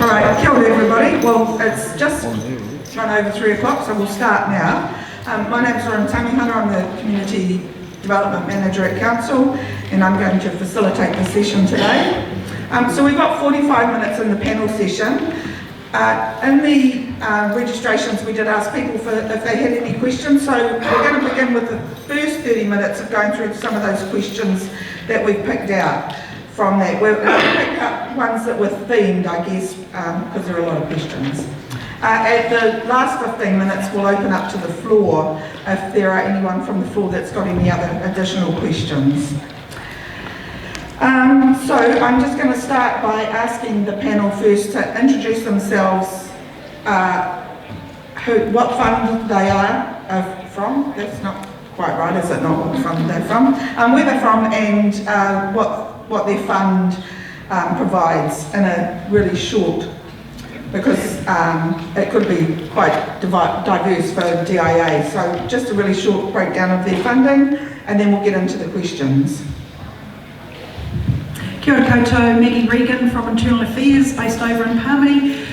All right, kia ora everybody. Well, it's just run over 3 o'clock, so we'll start now. My name's Tamehana. I'm the Community Development Manager at Council, and I'm going to facilitate the session today. So we've got 45 minutes in the panel session. In the registrations, we did ask people if they had any questions, so we're going to begin with the first 30 minutes of going through some of those questions that we've picked out from that. We've picked up ones that were themed, I guess, because there are a lot of questions. At the last 15 minutes, we'll open up to the floor if there are anyone from the floor that's got any other additional questions. So I'm just going to start by asking the panel first to introduce themselves, what fund they are from. That's not quite right, is it? Not what fund they're from. Where they're from and what their fund provides in a really short, because it could be quite diverse for DIA. So just a really short breakdown of their funding, and then we'll get into the questions. Kia ora koutou, Maggie Regan from Internal Affairs, based over in Palmy.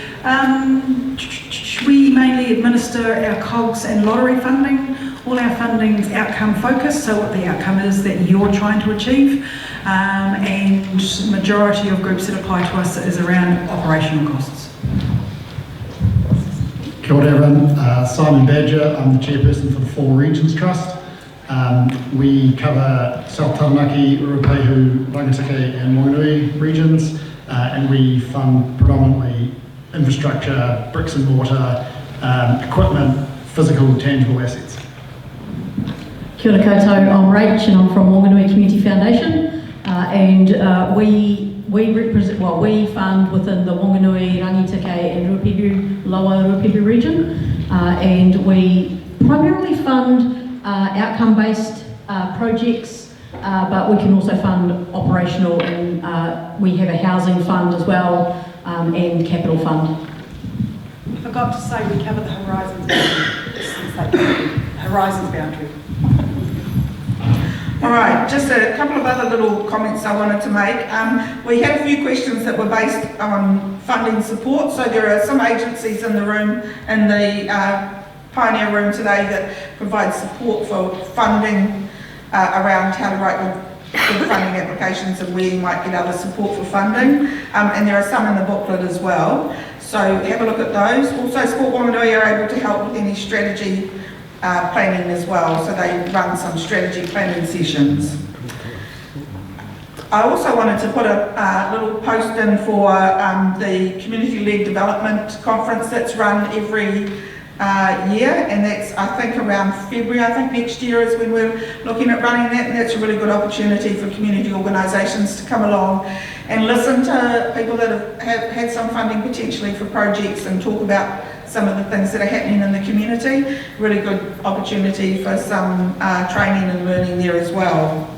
We mainly administer our COGS and lottery funding. All our funding is outcome focused, so what the outcome is that you're trying to achieve, and majority of groups that apply to us is around operational costs. Kia ora everyone, Simon Badger, I'm the chairperson for the Four Regions Trust. We cover South Taranaki, Ruapehu, Rangitikei and Whanganui regions, and we fund predominantly infrastructure, bricks and mortar, equipment, physical, tangible assets. Kia ora koutou, I'm Rach and I'm from Whanganui Community Foundation, and we fund within the Whanganui, Rangitikei and Ruapehu, Lower Ruapehu region, and we primarily fund outcome-based projects, but we can also fund operational, and we have a housing fund as well, and capital fund. I forgot to say we cover the Horizons boundary. All right, just a couple of other little comments I wanted to make. We had a few questions that were based on funding support, so there are some agencies in the room, in the Pioneer room today, that provide support for funding around how to write good funding applications and where you might get other support for funding. And there are some in the booklet as well. So have a look at those. Also, Sport Whanganui are able to help with any strategy planning as well. So they run some strategy planning sessions. I also wanted to put a little post in for the community-led development conference that's run every year, and that's I think around February. I think next year is when we're looking at running that, and that's a really good opportunity for community organisations to come along and listen to people that have had some funding potentially for projects and talk about some of the things that are happening in the community. Really good opportunity for some training and learning there as well.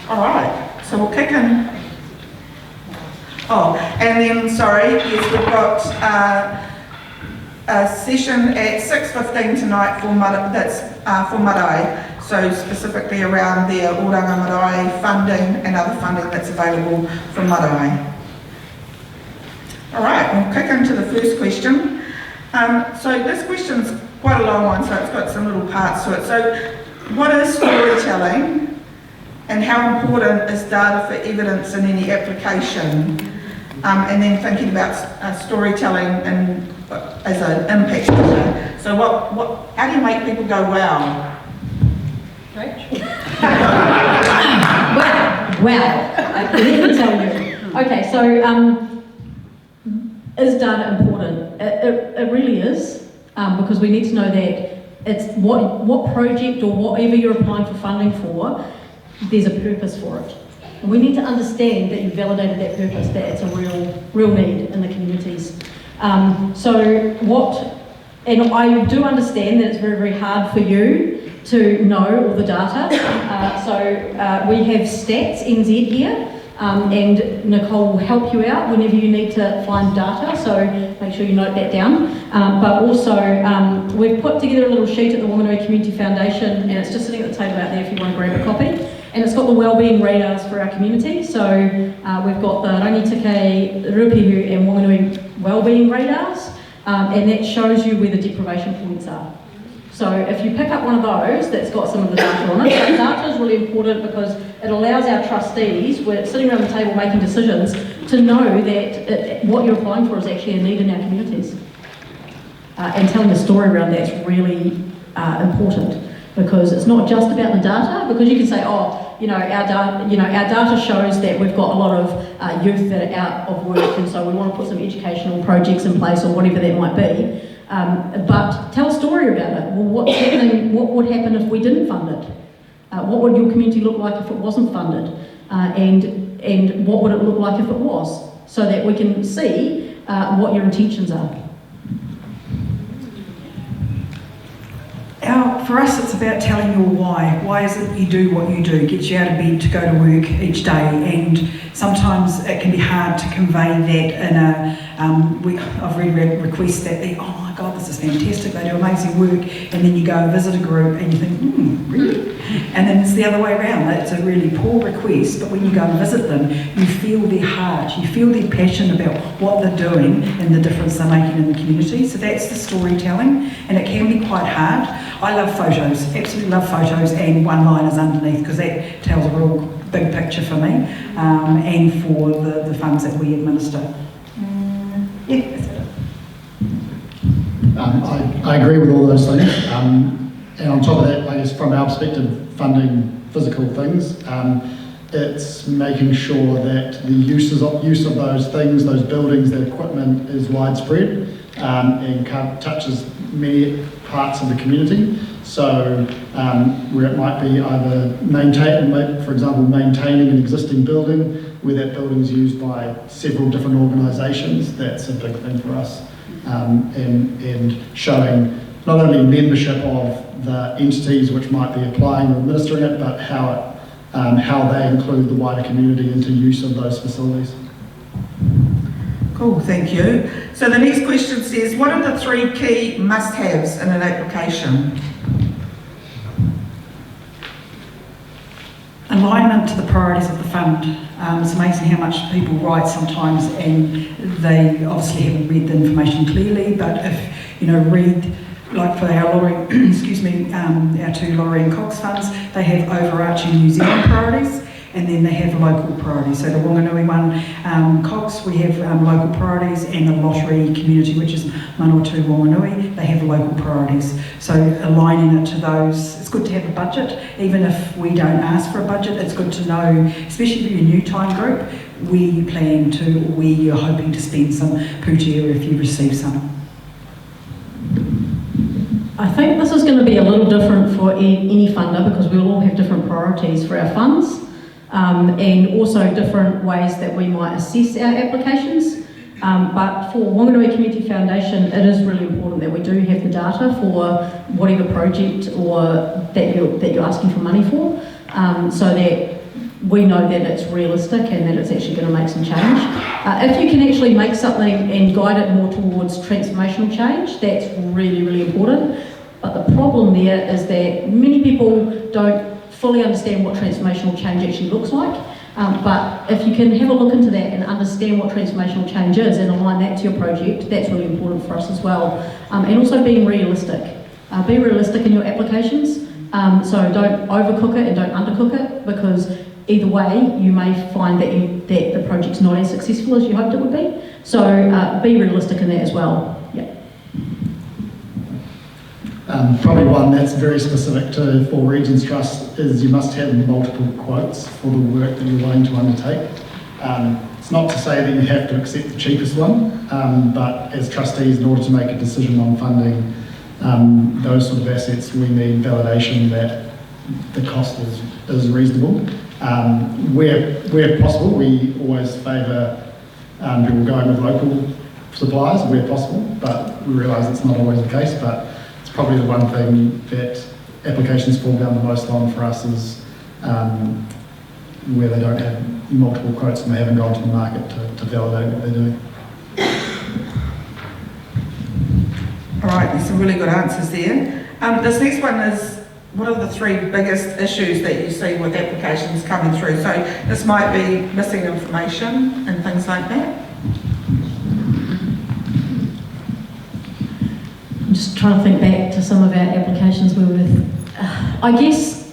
All right, so we'll kick in. Oh, and then sorry, yes, we've got a session at 6:15 tonight for for Marae, so specifically around their Oranga Marae funding and other funding that's available from Marae. All right, we'll kick into the first question. So this question's quite a long one, so it's got some little parts to it. So what is storytelling, and how important is data for evidence in any application? And then thinking about storytelling and as an impact measure. So how do you make people go, wow? Rach? Wow, let me tell you. Okay, so is data important? It really is, because we need to know that it's what project or whatever you're applying for funding for, there's a purpose for it. And we need to understand that you've validated that purpose, that it's a real need in the communities. And I do understand that it's very, very hard for you to know all the data. We have Stats NZ here, and Nicole will help you out whenever you need to find data, so make sure you note that down. But also, we've put together a little sheet at the Whanganui Community Foundation, and it's just sitting at the table out there if you want to grab a copy. And it's got the wellbeing radars for our community. So we've got the Rangitikei, Ruapehu and Whanganui wellbeing radars, and that shows you where the deprivation points are. So if you pick up one of those that's got some of the data on it, that data is really important because it allows our trustees, we're sitting around the table making decisions, to know that what you're applying for is actually a need in our communities. And telling the story around that's really important, because it's not just about the data, because you can say, oh, our data shows that we've got a lot of youth that are out of work, and so we want to put some educational projects in place or whatever that might be. But tell a story about it. Well, what's happening? What would happen if we didn't fund it? What would your community look like if it wasn't funded? And what would it look like if it was? So that we can see what your intentions are. For us, it's about telling your why. Why is it you do what you do? It gets you out of bed to go to work each day, and sometimes it can be hard to convey that in a. I've read requests that be, oh my God, this is fantastic. They do amazing work, and then you go and visit a group, and you think, really? And then it's the other way around. It's a really poor request, but when you go and visit them, you feel their heart, you feel their passion about what they're doing and the difference they're making in the community. So that's the storytelling, and it can be quite hard. I love photos, absolutely love photos, and one-liners underneath, because that tells a real big picture for me, and for the funds that we administer. Yeah, that's it. I agree with all those things. And on top of that, I guess from our perspective, funding physical things, it's making sure that the use of those things, those buildings, that equipment is widespread and touches many parts of the community. So where it might be either for example, maintaining an existing building, where that building is used by several different organisations, that's a big thing for us. And showing not only membership of the entities which might be applying or administering it, but how they include the wider community into use of those facilities. Cool, thank you. So the next question says, what are the 3 key must-haves in an application? Alignment to the priorities of the fund. It's amazing how much people write sometimes, and they obviously haven't read the information clearly, but if read, like for our lorry, our 2 lorry and Cox funds, they have overarching New Zealand priorities, and then they have local priorities. So the Whanganui one, Cox, we have local priorities, and the lottery community, which is Manawatu Whanganui, they have local priorities. So aligning it to those, it's good to have a budget. Even if we don't ask for a budget, it's good to know, especially for your new time group, where you plan to, or where you're hoping to spend some pūtea if you receive some. I think this is going to be a little different for any funder, because we'll all have different priorities for our funds. And also different ways that we might assess our applications. But for Whanganui Community Foundation, it is really important that we do have the data for whatever project or that you're asking for money for, so that we know that it's realistic and that it's actually going to make some change. If you can actually make something and guide it more towards transformational change, that's really, really important. But the problem there is that many people don't fully understand what transformational change actually looks like. But if you can have a look into that and understand what transformational change is and align that to your project, that's really important for us as well. And also being realistic. Be realistic in your applications. So don't overcook it and don't undercook it, because either way you may find that the project's not as successful as you hoped it would be. So be realistic in that as well. Yeah. Probably one that's very specific for Regions Trust is you must have multiple quotes for the work that you're willing to undertake. It's not to say that you have to accept the cheapest one, but as trustees, in order to make a decision on funding those sort of assets, we need validation that the cost is reasonable. Where possible, we always favour people going with local suppliers where possible, but we realise it's not always the case. But probably the one thing that applications fall down the most on for us is where they don't have multiple quotes and they haven't gone to the market to validate what they're doing. All right, there's some really good answers there. This next one is, what are the 3 biggest issues that you see with applications coming through? So this might be missing information and things like that. I'm just trying to think back to some of our applications where we've, I guess,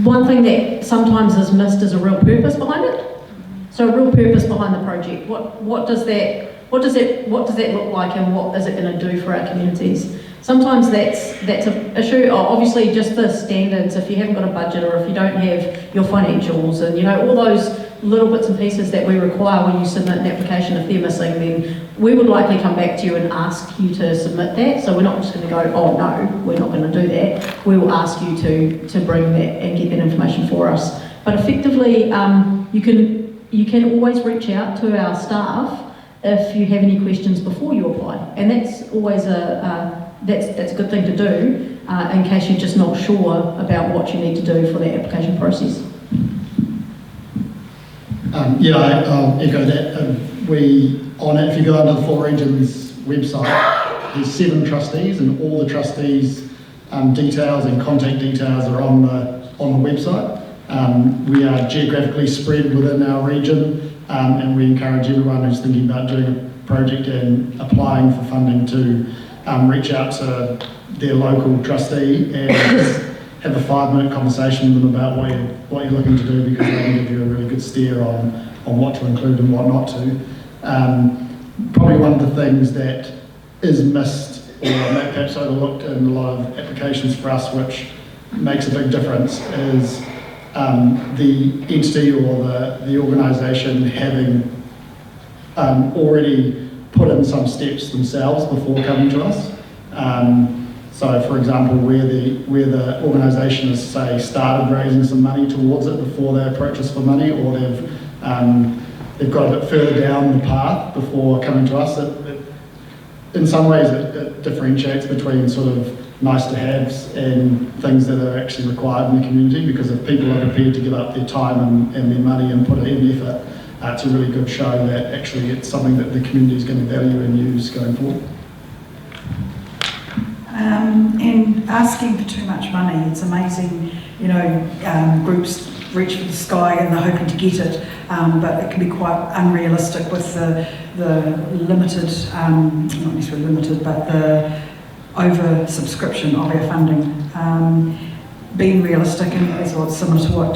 one thing that sometimes is missed is a real purpose behind it. So a real purpose behind the project. What does that look like, and what is it going to do for our communities? Sometimes that's an issue. Obviously, just the standards. If you haven't got a budget, or if you don't have your financials, and all those little bits and pieces that we require when you submit an application, if they're missing, then we would likely come back to you and ask you to submit that. So we're not just going to go, oh no, we're not going to do that. We will ask you to bring that and get that information for us. But effectively, you can always reach out to our staff if you have any questions before you apply, and that's always that's a good thing to do in case you're just not sure about what you need to do for the application process. I'll echo that. If you go onto the Four Regions website, there's 7 trustees, and all the trustees' details and contact details are on the website. We are geographically spread within our region, and we encourage everyone who's thinking about doing a project and applying for funding to reach out to their local trustee and have a 5-minute conversation with them about what you're looking to do, because they can give you a really good steer on what to include and what not to. Probably one of the things that is missed or perhaps overlooked in a lot of applications for us, which makes a big difference, is the entity or the organisation having already put in some steps themselves before coming to us. So, for example, where the organisation has, say, started raising some money towards it before they approach us for money, or they've got a bit further down the path before coming to us. In some ways, it differentiates between sort of nice-to-haves and things that are actually required in the community, because if people are prepared to give up their time and their money and put it in effort, it's a really good show that actually it's something that the community is going to value and use going forward. And asking for too much money, it's amazing, groups reach for the sky and they're hoping to get it, but it can be quite unrealistic with the limited, not necessarily limited, but the over-subscription of our funding. Being realistic, and as well, similar to what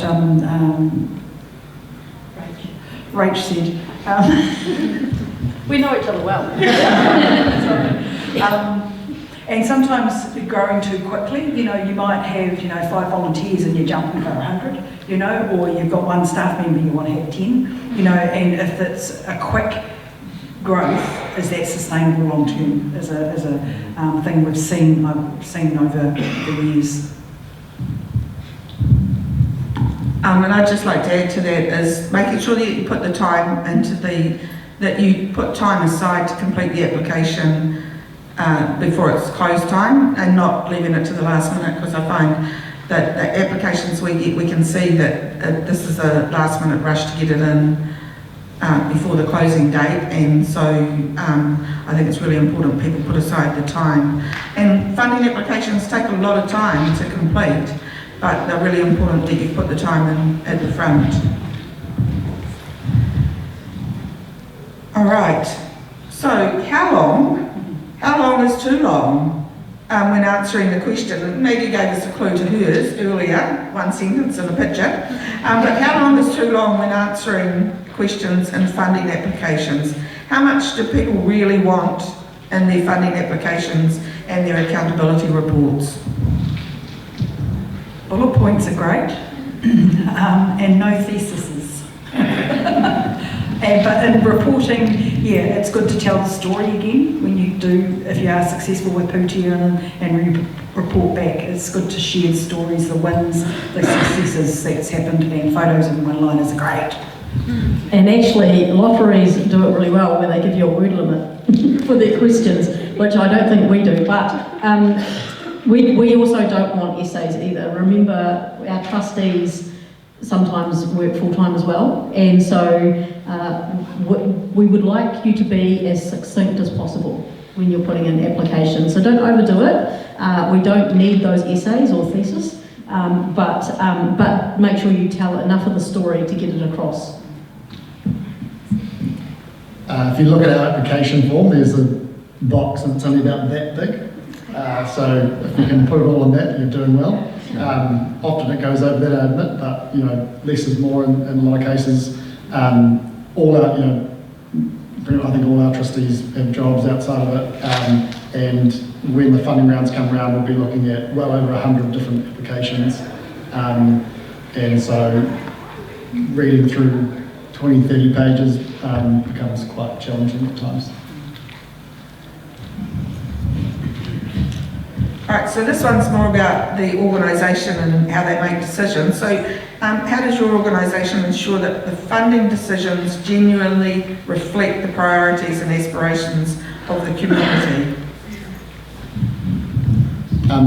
Rach said. We know each other well. And sometimes growing too quickly, you might have, 5 volunteers and you jump and go 100, or you've got 1 staff member and you want to have 10, and if it's a quick growth, is that sustainable long term? Is a thing I've seen over the years. And I'd just like to add to that is making sure that you put the time that you put time aside to complete the application before it's close time, and not leaving it to the last minute, because I find that the applications we get, we can see that this is a last minute rush to get it in before the closing date, and so I think it's really important people put aside the time. And funding applications take a lot of time to complete, but they're really important that you put the time in at the front. All right, so how long is too long when answering the question? Maggie gave us a clue to hers earlier, 1 sentence and a picture, but how long is too long when answering questions in funding applications? How much do people really want in their funding applications and their accountability reports? Bullet points are great, and no theses. But in reporting, it's good to tell the story again when you do, if you are successful with Pūtea and report back. It's good to share the stories, the wins, the successes that's happened, and photos and one-liners are great. And actually, lotteries do it really well, where they give you a word limit for their questions, which I don't think we do. But we also don't want essays either. Remember, our trustees sometimes work full-time as well, and so we would like you to be as succinct as possible when you're putting in applications. So don't overdo it. We don't need those essays or thesis, but make sure you tell enough of the story to get it across. If you look at our application form, there's box and it's only about that big. So if you can put it all in that, you're doing well. Often it goes over that, I admit, but less is more in a lot of cases. All our, I think all our trustees have jobs outside of it, and when the funding rounds come around, we'll be looking at well over 100 different applications, and so reading through 20, 30 pages becomes quite challenging at times. All right, so this one's more about the organisation and how they make decisions. So how does your organisation ensure that the funding decisions genuinely reflect the priorities and aspirations of the community?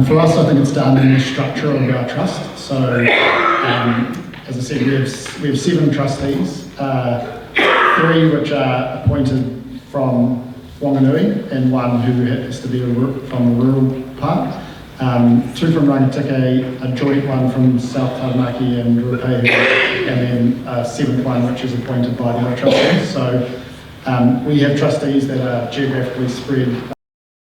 For us, I think it's done in the structure of our trust. So, as I said, we have 7 trustees, 3 which are appointed from Whanganui and 1 who has to be from the rural part. 2 from Rangitikei, a joint one from South Taranaki and Ruapehu, and then a 7th one which is appointed by the other trustees. So we have trustees that are geographically spread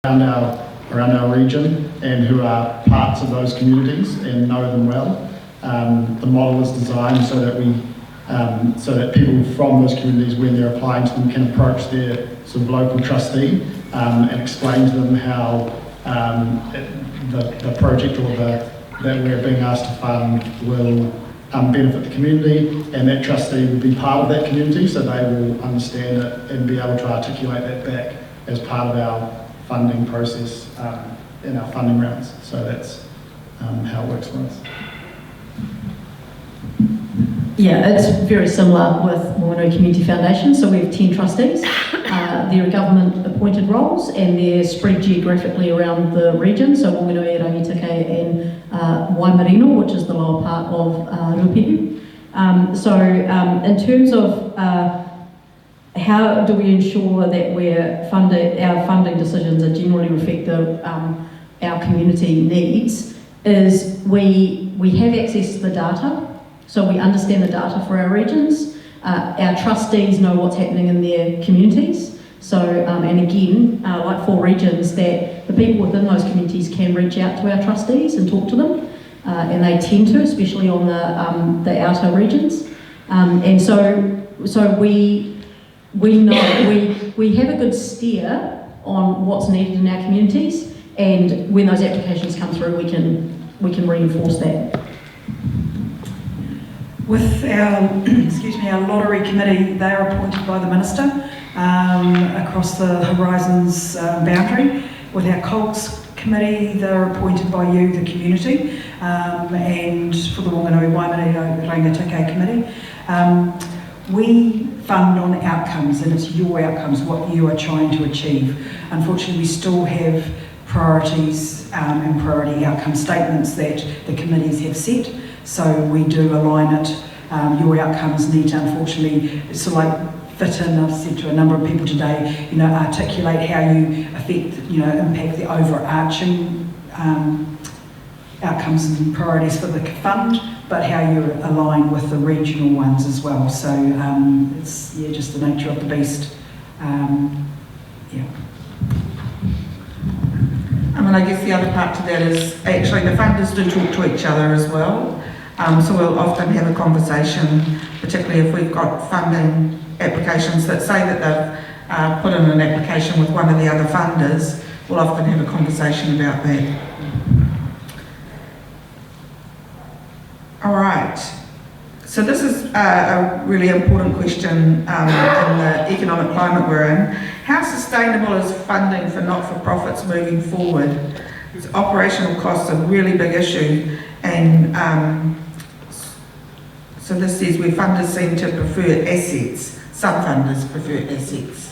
around our region and who are parts of those communities and know them well. The model is designed so that people from those communities, when they're applying to them, can approach their sort of local trustee and explain to them how the project or that we're being asked to fund will benefit the community, and that trustee will be part of that community, so they will understand it and be able to articulate that back as part of our funding process in our funding rounds. So that's how it works for us. Yeah, it's very similar with Whanganui Community Foundation. So we have 10 trustees. They're government appointed roles and they're spread geographically around the region. So Whanganui, Rangitikei and Waimarino, which is the lower part of Ruapehu. In terms of how do we ensure that our funding decisions are generally reflect our community needs, is we have access to the data. So we understand the data for our regions. Our trustees know what's happening in their communities. So, and again, like 4 regions, that the people within those communities can reach out to our trustees and talk to them, and they tend to, especially on the outer regions. And so we know we have a good steer on what's needed in our communities, and when those applications come through, we can reinforce that. With our lottery committee, they are appointed by the Minister across the Horizons boundary. With our COGS committee, they're appointed by you, the community, and for the Whanganui Rangitikei committee. We fund on outcomes, and it's your outcomes, what you are trying to achieve. Unfortunately, we still have priorities and priority outcome statements that the committees have set. So we do align it. Your outcomes need to, unfortunately, sort of like fit in. I've said to a number of people today, articulate how you affect, impact the overarching outcomes and priorities for the fund, but how you align with the regional ones as well. So it's just the nature of the beast. I guess the other part to that is actually the funders do talk to each other as well. So we'll often have a conversation, particularly if we've got funding applications that say that they've put in an application with one of the other funders. We'll often have a conversation about that. All right. So this is a really important question in the economic climate we're in. How sustainable is funding for not-for-profits moving forward? Operational costs are a really big issue, and so this says where funders seem to prefer assets. Some funders prefer assets.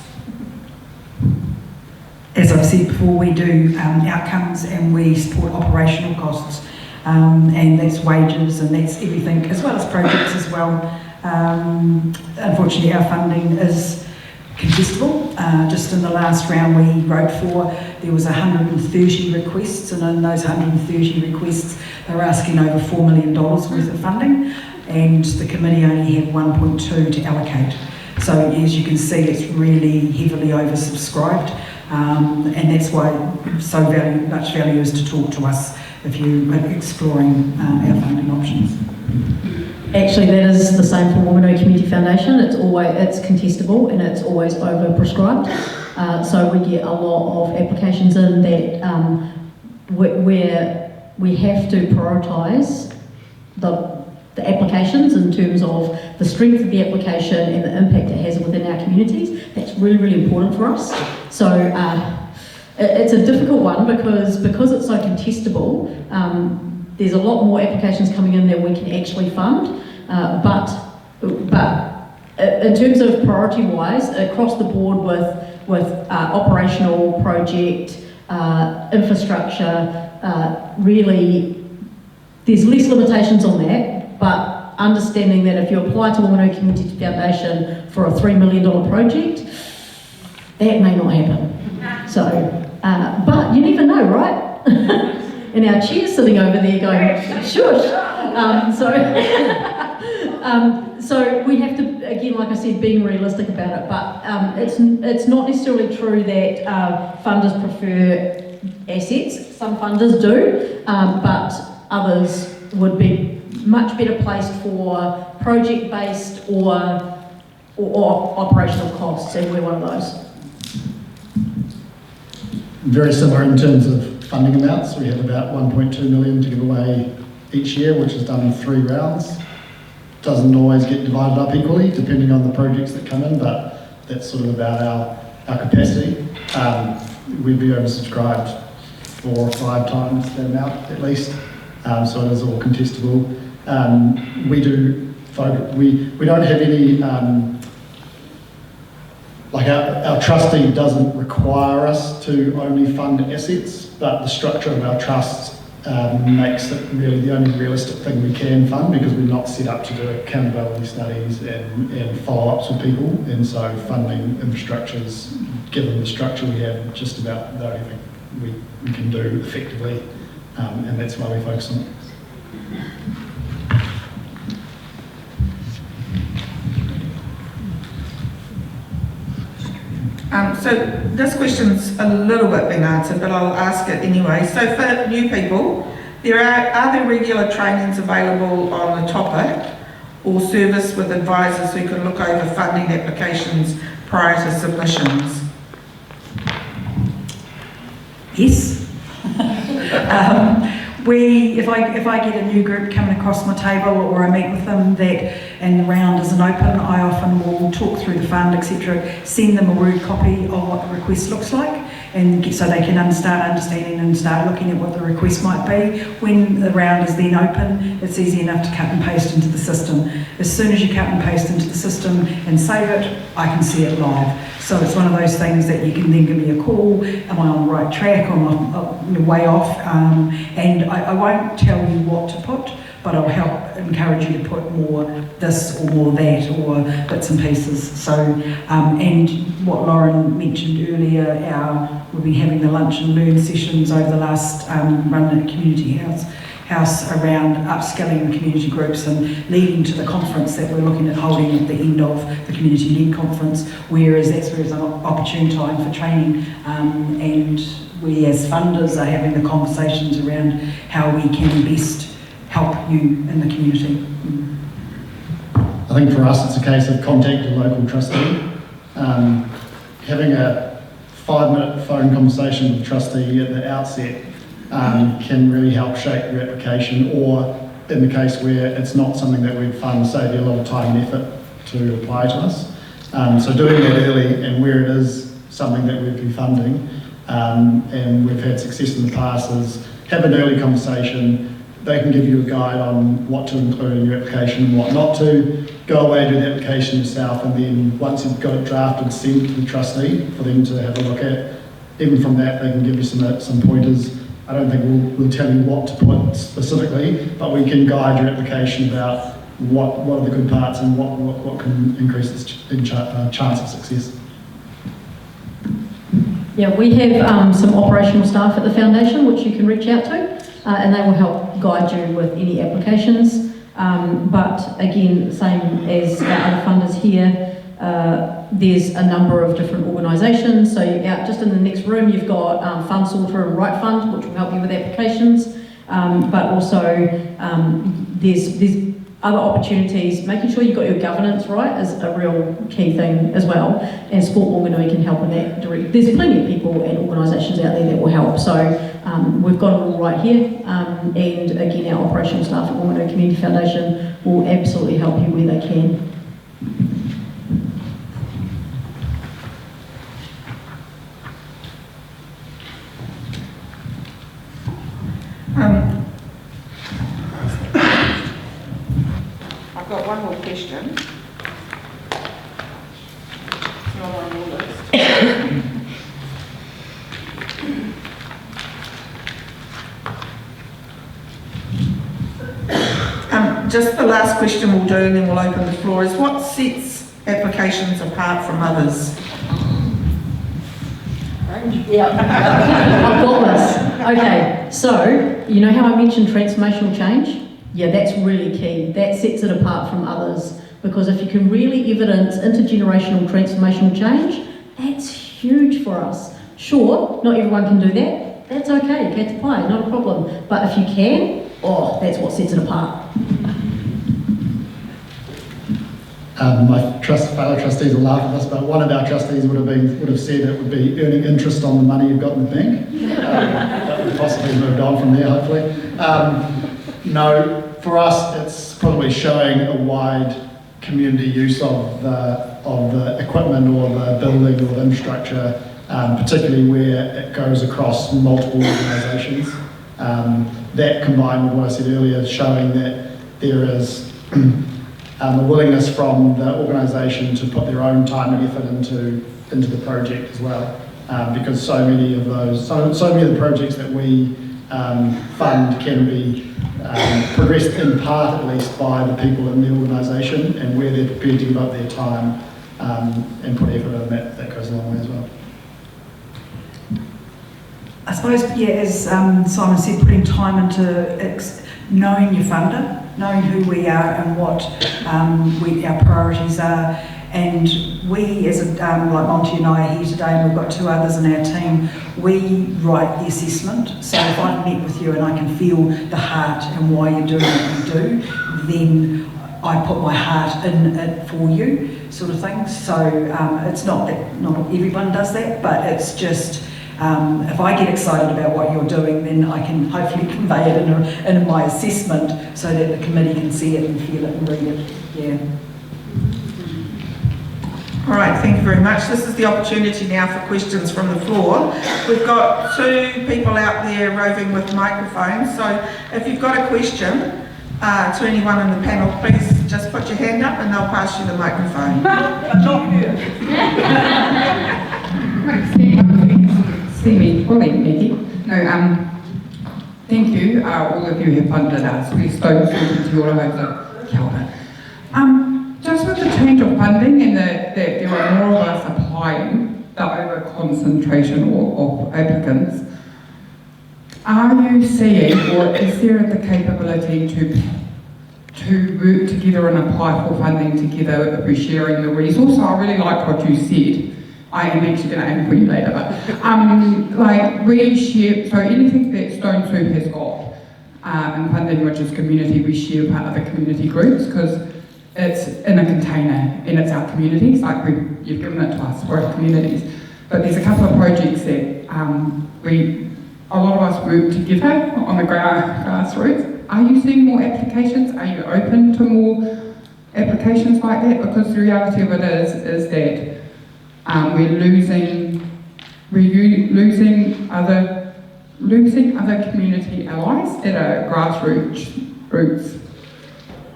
As I've said before, we do outcomes and we support operational costs, and that's wages and that's everything, as well as projects as well. Unfortunately, our funding is contestable. Just in the last round we wrote for, there was 130 requests, and in those 130 requests, they were asking over $4 million worth of funding, and the committee only had 1.2 to allocate. So as you can see, it's really heavily oversubscribed. and that's why much value is to talk to us if you are exploring our funding options. Actually, that is the same for Whanganui Community Foundation. It's contestable and it's always overprescribed. So we get a lot of applications in that where we have to prioritise the applications in terms of the strength of the application and the impact it has within our communities. That's really, really important for us. So it's a difficult one because it's so contestable. There's a lot more applications coming in than we can actually fund, but in terms of priority-wise, across the board with operational project, infrastructure, really there's less limitations on that, but understanding that if you apply to Whanganui Community Foundation for a $3 million project, that may not happen. So, but you never know, right? And our chair's sitting over there going, shush. So we have to, again, like I said, being realistic about it, but it's not necessarily true that funders prefer assets. Some funders do, but others would be much better placed for project-based or operational costs, and we're one of those. Very similar in terms of funding amounts. We have about 1.2 million to give away each year, which is done in 3 rounds. Doesn't always get divided up equally, depending on the projects that come in, but that's sort of about our capacity. We'd be oversubscribed 4 or 5 times that amount at least, so it is all contestable. We don't have any, like our trustee doesn't require us to only fund assets, but the structure of our trust makes it really the only realistic thing we can fund, because we're not set up to do accountability studies and follow-ups with people, and so funding infrastructures, given the structure we have, just about the only thing we can do effectively, and that's why we focus on it. So this question's a little bit been answered, but I'll ask it anyway. So for new people, are there regular trainings available on the topic, or service with advisors who can look over funding applications prior to submissions? Yes. If I get a new group coming across my table, or I meet with them and the round isn't open, I often will talk through the fund, etc., send them a word copy of what the request looks like, and so they can start understanding and start looking at what the request might be. When the round is then open, it's easy enough to cut and paste into the system. As soon as you cut and paste into the system and save it, I can see it live. So it's one of those things that you can then give me a call. Am I on the right track, or am I way off? And I won't tell you what to put, but I'll help encourage you to put more this or more that, or bits and pieces. So, and what Lauren mentioned earlier, we've been having the lunch and learn sessions over the last run at Community House around upskilling the community groups and leading to the conference that we're looking at holding at the end of the community-led conference, whereas that's where it's an opportune time for training, and we as funders are having the conversations around how we can best help you in the community. I think for us it's a case of contact a local trustee. Having a 5-minute phone conversation with the trustee at the outset can really help shape your application, or in the case where it's not something that we'd fund, save you a lot of time and effort to apply to us. So doing that early, and where it is something that we'd be funding, and we've had success in the past, is have an early conversation. They can give you a guide on what to include in your application and what not to. Go away, do the application yourself, and then once you've got it drafted, send it to the trustee for them to have a look at. Even from that, they can give you some pointers. I don't think we'll tell you what to put specifically, but we can guide your application about what are the good parts and what can increase its chance of success. Yeah, we have some operational staff at the foundation which you can reach out to, and they will help guide you with any applications. But again, same as our other funders here, There's a number of different organisations. So out just in the next room, you've got Fund Sorter and Right Fund, which will help you with applications. But also there's other opportunities. Making sure you've got your governance right is a real key thing as well. And Sport Whanganui can help in that direct. There's plenty of people and organisations out there that will help. So we've got it all right here. And again, our operational staff at Whanganui Community Foundation will absolutely help you where they can. I've got one more question. It's not on your list. Just the last question we'll do, and then we'll open the floor, is what sets applications apart from others? Yeah, I've got this. Okay, so you know how I mentioned transformational change? Yeah, that's really key. That sets it apart from others, because if you can really evidence intergenerational transformational change, that's huge for us. Sure, not everyone can do that. That's okay, get to play, not a problem. But if you can, oh, that's what sets it apart. My fellow trustees will laugh at this, but one of our trustees would have said it would be earning interest on the money you've got in the bank. That would possibly moved on from there, hopefully. No, for us, it's probably showing a wide community use of the equipment or the building or the infrastructure, particularly where it goes across multiple organisations. That combined with what I said earlier, showing that there is a willingness from the organisation to put their own time and effort into the project as well, because so many of the projects that we fund can be progressed in part at least by the people in the organisation, and where they're prepared to give up their time and put effort in, that goes a long way as well. I suppose, yeah, as Simon said, putting time into knowing your funder, knowing who we are and what our priorities are. And we, as like Monty and I are here today, and we've got two others in our team, we write the assessment. So if I've met with you and I can feel the heart and why you're doing what you do, then I put my heart in it for you, sort of thing. So it's not that not everyone does that, but it's just, if I get excited about what you're doing, then I can hopefully convey it in my assessment so that the committee can see it and feel it and read it. Yeah. All right, thank you very much. This is the opportunity now for questions from the floor. We've got two people out there roving with microphones, so if you've got a question to anyone in the panel, please just put your hand up and they'll pass you the microphone. Not here. Morning, Maggie. No, thank you. All of you have funded us. We're so talking to you all over Kia ora. Just with the change of funding and that there are more of us applying, the over-concentration of applicants, are you seeing, or is there the capability to work together and apply for funding together if we're sharing the resource? So I really like what you said. I am actually going to aim for you later, but like we share, so anything that Stone Soup has got in funding, which is community, we share part of the community groups because it's in a container and it's our communities, like you've given it to us for our communities. But there's a couple of projects that a lot of us work together on the grassroots. Are you seeing more applications? Are you open to more applications like that? Because the reality of it is that we're losing other community allies that are grassroots workers.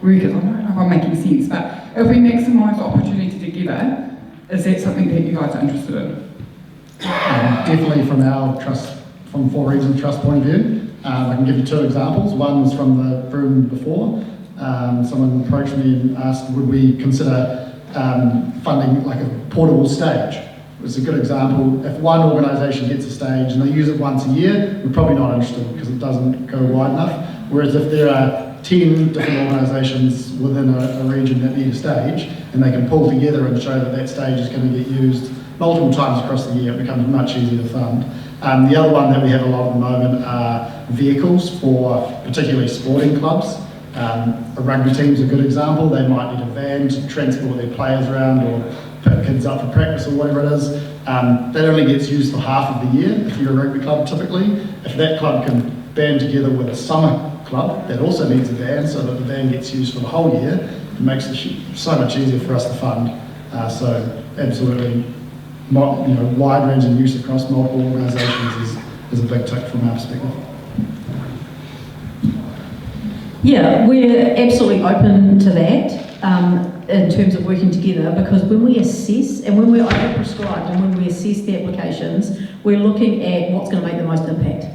I don't know if I'm making sense, but if we maximise opportunity together, is that something that you guys are interested in? Definitely from Four Regions Trust point of view. I can give you two examples. One was from the room before. Someone approached me and asked, would we consider funding like a portable stage? It's a good example. If one organisation gets a stage and they use it once a year, we're probably not interested because it doesn't go wide enough. Whereas if there are 10 different organisations within a region that need a stage, and they can pull together and show that that stage is going to get used multiple times across the year. It becomes much easier to fund. The other one that we have a lot at the moment are vehicles for particularly sporting clubs. A rugby team's a good example. They might need a van to transport their players around or pick kids up for practice or whatever it is. That only gets used for half of the year if you're a rugby club typically. If that club can band together with a summer club that also needs a van so that the van gets used for the whole year, it makes it so much easier for us to fund. So absolutely, wide-ranging use across multiple organisations is a big tick from our perspective. Yeah, we're absolutely open to that in terms of working together, because when we assess and when we're overprescribed and when we assess the applications, we're looking at what's going to make the most impact.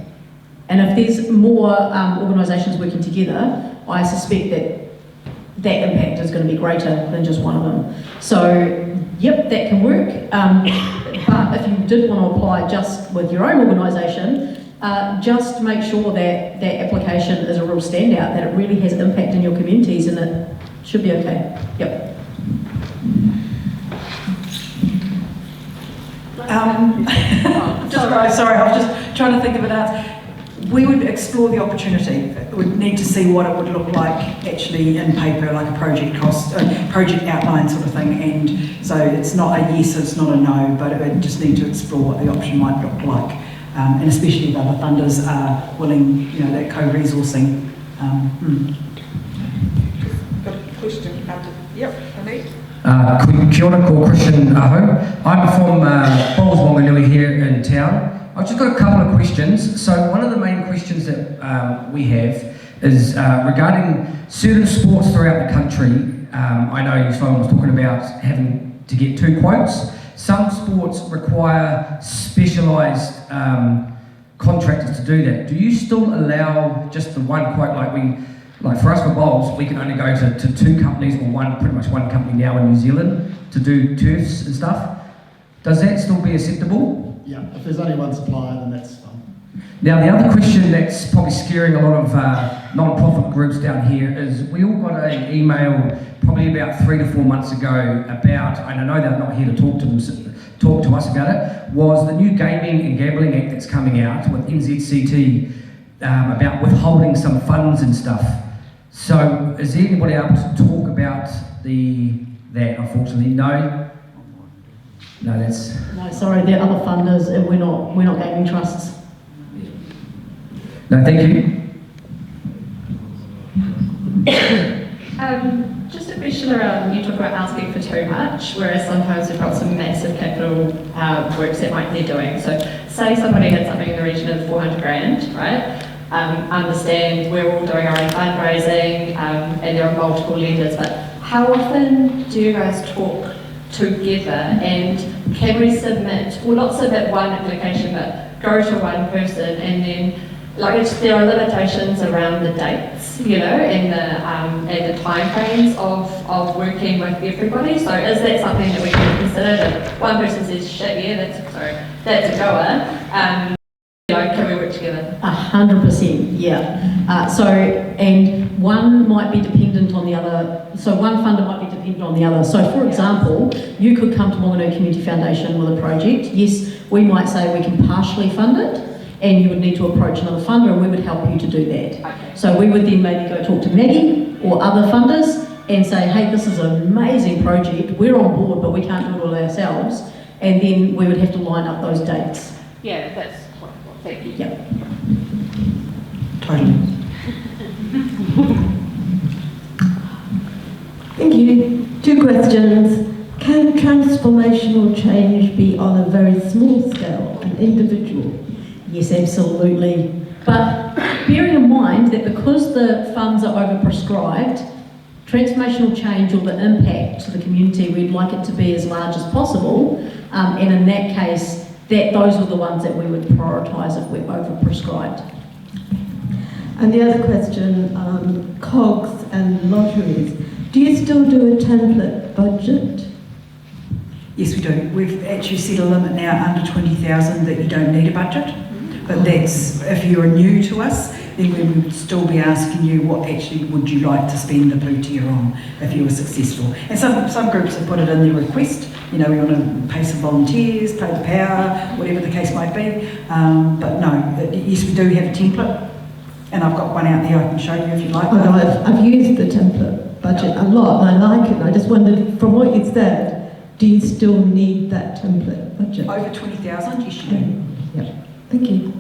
And if there's more organisations working together, I suspect that impact is going to be greater than just one of them. So, yep, that can work. But if you did want to apply just with your own organisation, just make sure that that application is a real standout, that it really has impact in your communities, and it should be okay. Yep. Sorry, I was just trying to think of an answer. We would explore the opportunity. We'd need to see what it would look like actually in paper, like a project cost, project outline sort of thing. And so it's not a yes, it's not a no, but it would just need to explore what the option might look like. And especially if other funders are willing, that co-resourcing. Got a question? Yep, Annie. Kia ora, ko Christian Aho. I'm from Falls Whanganui here in town. I've just got a couple of questions. So one of the main questions that we have is regarding certain sports throughout the country. I know someone was talking about having to get 2 quotes. Some sports require specialised contractors to do that. Do you still allow just the one quote? Like for us for bowls, we can only go to 2 companies, or pretty much one company now in New Zealand to do turfs and stuff. Does that still be acceptable? Yeah, if there's only one supplier, then that's fine. Now, the other question that's probably scaring a lot of non-profit groups down here is we all got an email probably about 3 to 4 months ago about, and I know they're not here to talk to us about it, was the new Gaming and Gambling Act that's coming out with NZCT about withholding some funds and stuff. So, is there anybody able to talk about that? Unfortunately, no. No, that's... No, sorry, they're other funders, and we're not gaming trusts. No, thank you. Just a question around, you talk about asking for too much, whereas sometimes we've got some massive capital works that might need doing. So say somebody had something in the region of 400 grand, right? Understand we're all doing our own fundraising and there are multiple lenders, but how often do you guys talk together, and can we submit, well not submit one application, but go to one person, and then there are limitations around the dates, and the time frames of working with everybody. So is that something that we can consider, that one person says, shit, yeah, that's a goer, can we work together? 100%, yeah. And one might be dependent on the other, so one funder might be dependent on the other. So for example, you could come to Whanganui Community Foundation with a project. Yes, we might say we can partially fund it, and you would need to approach another funder, and we would help you to do that. Okay. So we would then maybe go talk to Maggie or other funders and say, hey, this is an amazing project, we're on board, but we can't do it all ourselves, and then we would have to line up those dates. Yeah, that's wonderful. Thank you. Yeah. Totally. Thank you. 2 questions. Can transformational change be on a very small scale, an individual? Yes, absolutely. But bearing in mind that because the funds are overprescribed, transformational change, or the impact to the community, we'd like it to be as large as possible. And in that case, those are the ones that we would prioritise if we're overprescribed. And the other question, COGS and lotteries. Do you still do a template budget? Yes, we do. We've actually set a limit now under 20,000 that you don't need a budget. But that's if you're new to us then we would still be asking you what actually would you like to spend the pūtea on if you were successful. And some groups have put it in their request, you know, we want to pay some volunteers, pay the power, whatever the case might be. But no, yes, we do have a template, and I've got one out there I can show you if you like. I've used the template budget a lot and I like it. I just wondered, from what you said, do you still need that template budget? Over 20,000, yes you do. Yep. Thank you.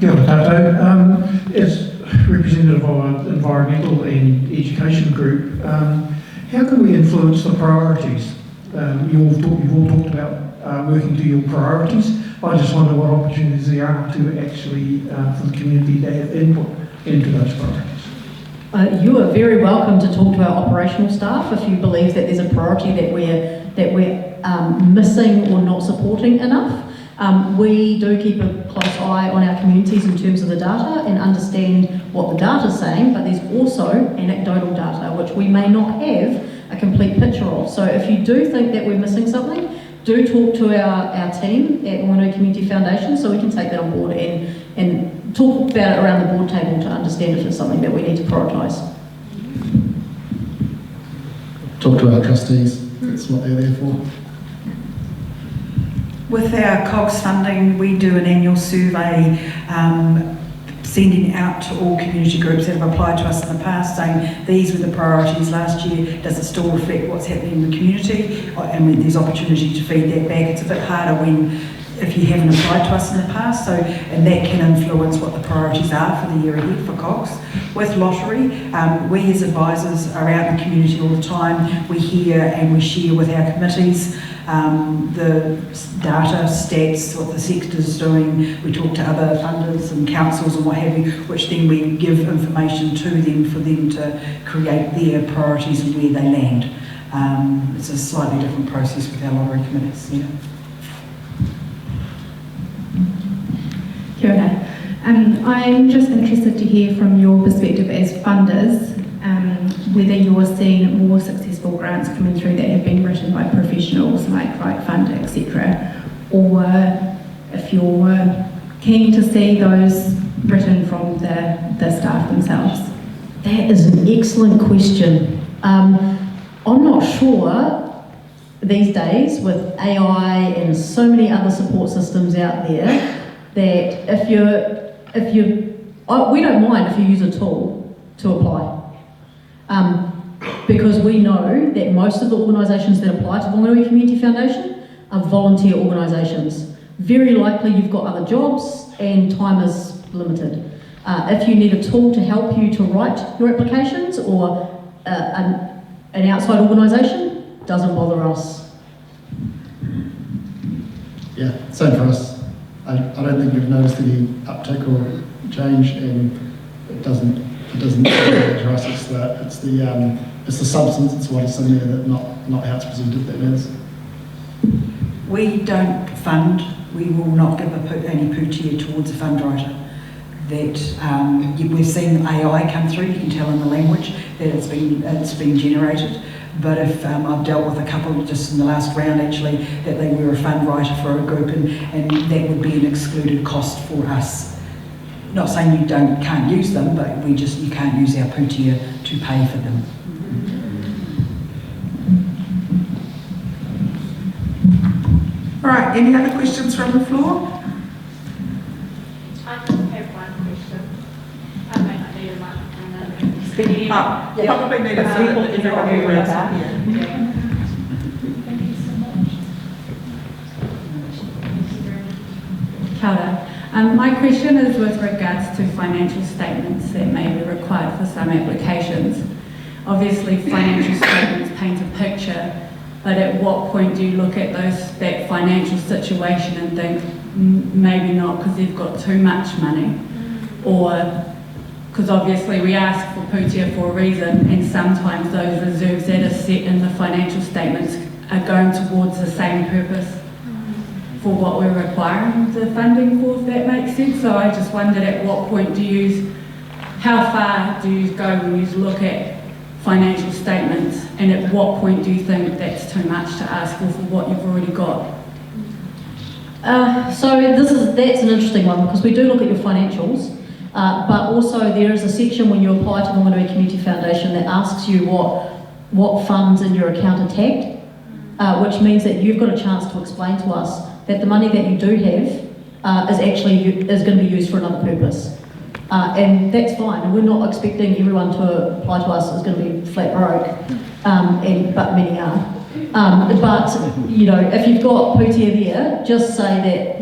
Kia ora tātou. As representative of our environmental and education group, how can we influence the priorities? You've all talked about working to your priorities. I just wonder what opportunities there are to actually, for the community to have input into those priorities. You are very welcome to talk to our operational staff if you believe that there's a priority that we're missing or not supporting enough. We do keep a close eye on our communities in terms of the data and understand what the data's saying, but there's also anecdotal data which we may not have a complete picture of. So if you do think that we're missing something, do talk to our team at Whanganui Community Foundation so we can take that on board and talk about it around the board table to understand if it's something that we need to prioritise. Talk to our trustees, that's what they're there for. With our COGS funding, we do an annual survey sending out to all community groups that have applied to us in the past saying these were the priorities last year, does it still reflect what's happening in the community, and when there's opportunity to feed that back. It's a bit harder if you haven't applied to us in the past, and that can influence what the priorities are for the year ahead for COGS. With lottery, we as advisors are out in the community all the time. We hear and we share with our committees the data, stats, what the sector's doing. We talk to other funders and councils and what have you, which then we give information to them for them to create their priorities and where they land. It's a slightly different process with our lottery committees. Yeah. Kia ora. I'm just interested to hear from your perspective as funders whether you're seeing more successful grants coming through that have been written by professionals like Right Fund, etc., or if you're keen to see those written from the staff themselves. That is an excellent question. I'm not sure these days with AI and so many other support systems out there that we don't mind if you use a tool to apply. Because we know that most of the organisations that apply to Whanganui Community Foundation are volunteer organisations. Very likely you've got other jobs and time is limited. If you need a tool to help you to write your applications or an outside organisation, doesn't bother us. Yeah, same for us. I don't think we've noticed any uptick or change, and it doesn't to us. It's the substance. It's what is in there, that not how it's presented. That matters. We don't fund. We will not give any pūtea towards a fund writer. That we've seen AI come through. You can tell in the language that it's been generated. But if I've dealt with a couple just in the last round actually that they were a fund writer for a group, and that would be an excluded cost for us. Not saying you can't use them, but you can't use our pūtea to pay for them. All right, any other questions from the floor? I just have one question. I may not need a microphone. You probably need a sample if everybody around. Thank you so much. Kia ora. My question is with regards to financial statements that may be required for some applications. Obviously, financial statements paint a picture, but at what point do you look at that financial situation and think, maybe not because they've got too much money? Or, because obviously we ask for pūtea for a reason, and sometimes those reserves that are set in the financial statements are going towards the same purpose for what we're requiring the funding for, if that makes sense. So I just wondered at what point how far do you go when you look at financial statements, and at what point do you think that's too much to ask for what you've already got? So that's an interesting one, because we do look at your financials, But also there is a section when you apply to Whanganui Community Foundation that asks you what funds in your account are tagged, which means that you've got a chance to explain to us that the money that you do have is going to be used for another purpose. And that's fine, and we're not expecting everyone to apply to us is going to be flat broke, but many are. But, you know, if you've got putia there, just say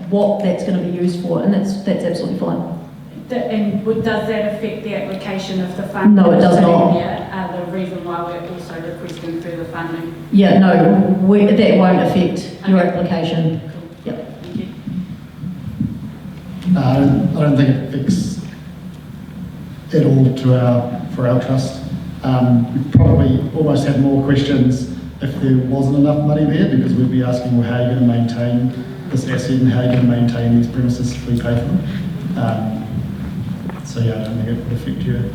what that's going to be used for, and that's absolutely fine. And does that affect the application of the funding? No, it does not. The reason why we're also requesting further funding? Yeah, no, that won't affect your application. Yep. Thank you. I don't think it affects at all for our trust. We'd probably almost have more questions if there wasn't enough money there, because we'd be asking, well, how are you going to maintain this asset and how are you going to maintain these premises if we pay for them? So yeah, I don't think it would affect you.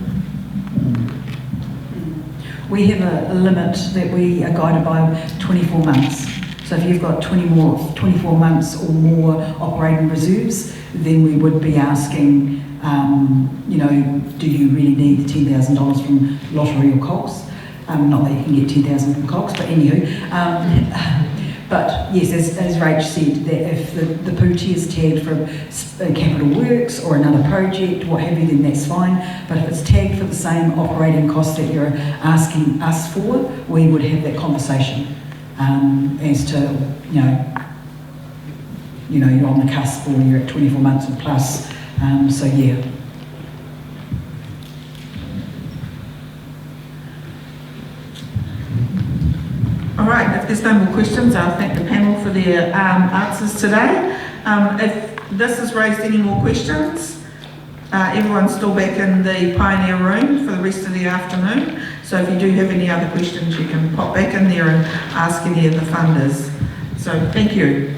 We have a limit that we are guided by 24 months. So if you've got 24 months or more operating reserves, then we would be asking, you know, do you really need the $10,000 from lottery or cogs? Not that you can get 10,000 from cogs, but anywho. But yes, as Rach said, that if the putia is tagged for capital works or another project, what have you, then that's fine. But if it's tagged for the same operating cost that you're asking us for, we would have that conversation as to, you know, you're on the cusp or you're at 24 months or plus. So yeah. All right, if there's no more questions, I'll thank the panel for their answers today. If this has raised any more questions, everyone's still back in the Pioneer Room for the rest of the afternoon. So if you do have any other questions, you can pop back in there and ask any of the funders. So thank you.